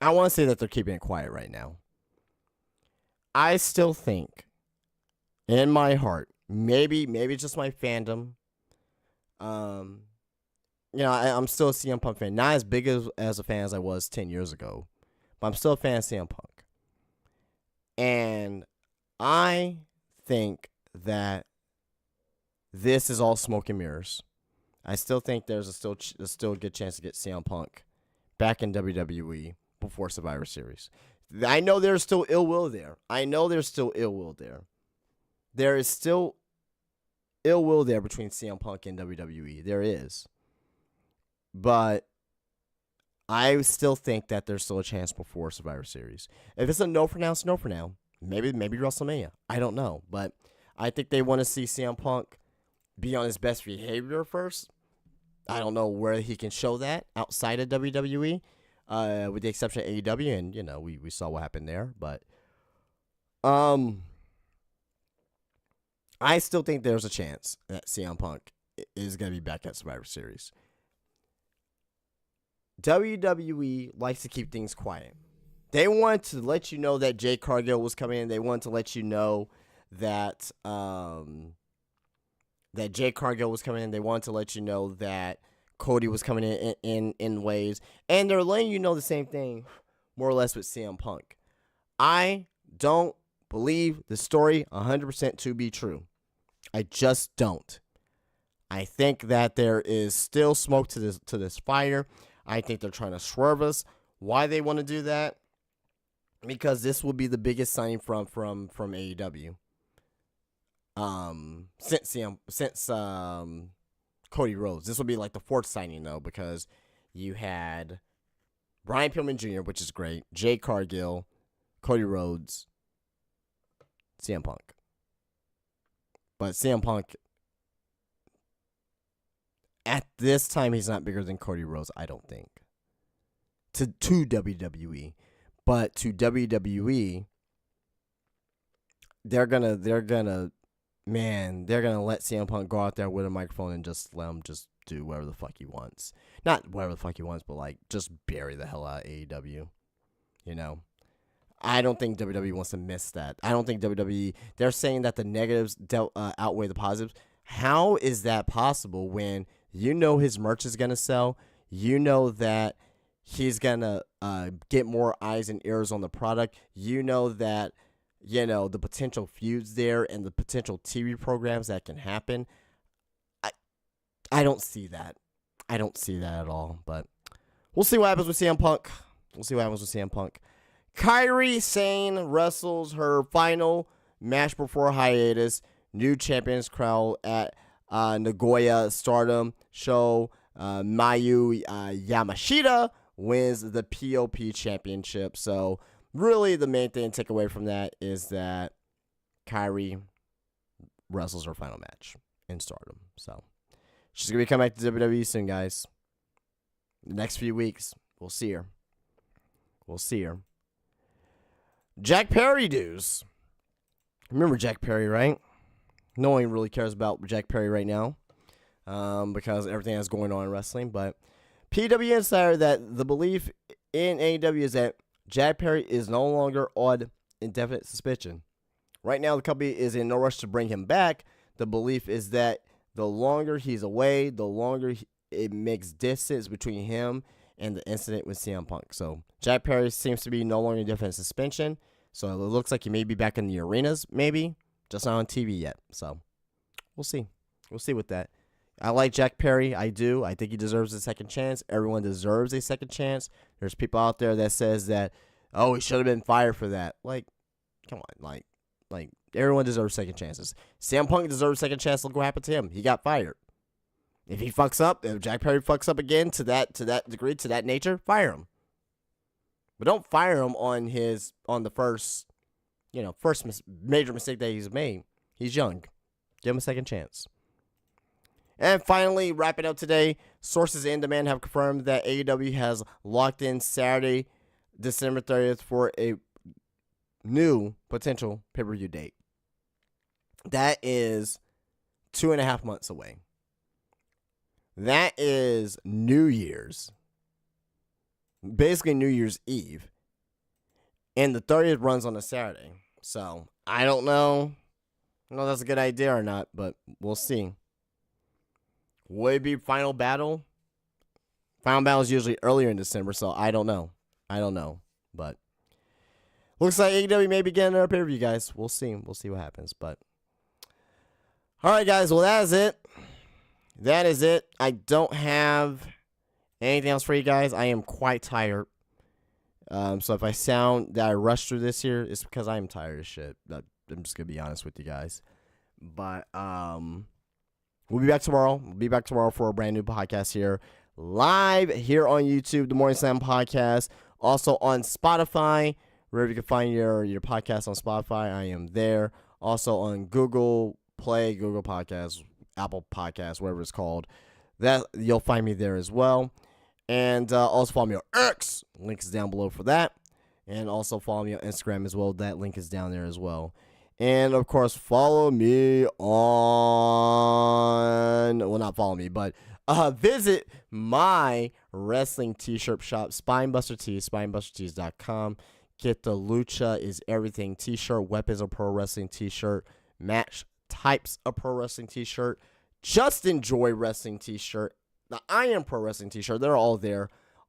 I want to say that they're keeping it quiet right now. I still think, in my heart, maybe it's just my fandom. I'm still a CM Punk fan. Not as big as a fan as I was 10 years ago, but I'm still a fan of CM Punk. And I think that this is all smoke and mirrors. I still think there's a still a good chance to get CM Punk back in WWE before Survivor Series. I know there's still ill will there. There is still ill will there between CM Punk and WWE. There is. But I still think that there's still a chance before Survivor Series. If it's a no for now, it's no for now. Maybe WrestleMania. I don't know. But I think they want to see CM Punk be on his best behavior first. I don't know where he can show that outside of WWE, with the exception of AEW. And, we saw what happened there. But I still think there's a chance that CM Punk is going to be back at Survivor Series. WWE likes to keep things quiet. They want to let you know that Jay Cargill was coming in. They want to let you know that that Jay Cargill was coming in. They want to let you know that Cody was coming in waves. And they're letting you know the same thing, more or less, with CM Punk. I don't believe the story 100% to be true. I just don't. I think that there is still smoke to this fire. I think they're trying to swerve us. Why they want to do that? Because this will be the biggest signing from AEW. Since Cody Rhodes. This will be like the fourth signing though, because you had Brian Pillman Jr., which is great, Jay Cargill, Cody Rhodes, CM Punk. But CM Punk, at this time, he's not bigger than Cody Rhodes, I don't think. To WWE. But to WWE, they're gonna let CM Punk go out there with a microphone and just let him just do whatever the fuck he wants. Not whatever the fuck he wants, but like just bury the hell out of AEW. I don't think WWE wants to miss that. I don't think WWE, they're saying that the negatives outweigh the positives. How is that possible when his merch is going to sell? That he's going to get more eyes and ears on the product. That, the potential feuds there and the potential TV programs that can happen. I don't see that. I don't see that at all. But we'll see what happens with CM Punk. Kairi Sane wrestles her final match before hiatus. New champions crown at Nagoya Stardom show. Mayu Yamashita wins the POP championship. So really the main thing to take away from that is that Kairi wrestles her final match in Stardom. So she's going to be coming back to WWE soon, guys. The next few weeks, we'll see her. Jack Perry dues. Remember Jack Perry, right? No one really cares about Jack Perry right now because everything that's going on in wrestling. But PW Insider, that the belief in AEW is that Jack Perry is no longer on indefinite suspension. Right now, the company is in no rush to bring him back. The belief is that the longer he's away, the longer it makes distance between him and the incident with CM Punk. So Jack Perry seems to be no longer in indefinite suspension. So it looks like he may be back in the arenas, maybe. Just not on TV yet. So we'll see. We'll see with that. I like Jack Perry. I do. I think he deserves a second chance. Everyone deserves a second chance. There's people out there that says that, oh, he should have been fired for that. Like, come on. Like everyone deserves second chances. CM Punk deserves a second chance. Look what happened to him. He got fired. If he fucks up, if Jack Perry fucks up again to that degree, to that nature, fire him. But don't fire him on the first major mistake that he's made. He's young. Give him a second chance. And finally, wrapping up today, sources in demand have confirmed that AEW has locked in Saturday, December 30th for a new potential pay-per-view date. That is 2.5 months away. That is New Year's. Basically New Year's Eve. And the 30th runs on a Saturday. So, I don't know. I don't know if that's a good idea or not, but we'll see. Will it be Final Battle? Final Battle is usually earlier in December, so I don't know. But looks like AEW may be getting another pay-per-view, guys. We'll see. We'll see what happens. But alright, guys. Well, that is it. I don't have anything else for you guys. I am quite tired. So if I sound that I rushed through this here, it's because I am tired as shit. I'm just going to be honest with you guys. But we'll be back tomorrow. We'll be back tomorrow for a brand new podcast here. live here on YouTube, the Morning Slam Podcast. Also on Spotify, wherever you can find your podcast on Spotify, I am there. Also on Google Play, Google Podcasts, Apple Podcasts, whatever it's called. That you'll find me there as well. And also follow me on X. Link is down below for that. And also follow me on Instagram as well. That link is down there as well. And, of course, follow me on... Well, not follow me, but visit my wrestling t-shirt shop, Spinebuster Tees, spinebustertees.com. Get the Lucha is Everything t-shirt, Weapons of Pro Wrestling t-shirt, Match Types of Pro Wrestling t-shirt, Just Enjoy Wrestling t-shirt, the I Am Pro Wrestling t-shirt. They're all there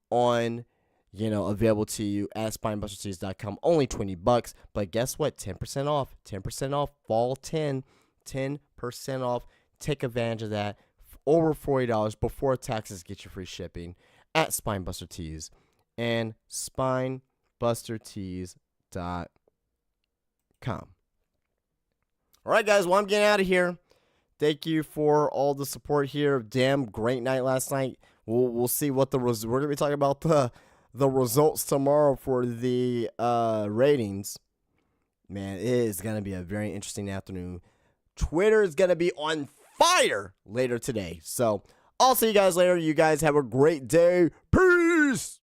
on... available to you at spinebustertees.com. Only $20, but guess what? 10% off. 10% off. Fall 10. 10% off. Take advantage of that. Over $40 before taxes. Get your free shipping at Spinebuster Tees and spinebustertees.com. All right, guys. Well, I'm getting out of here. Thank you for all the support here. Damn great night last night. We'll see what we're going to be talking about the results tomorrow for the ratings. Man, it is going to be a very interesting afternoon. Twitter is going to be on fire later today. So I'll see you guys later. You guys have a great day. Peace.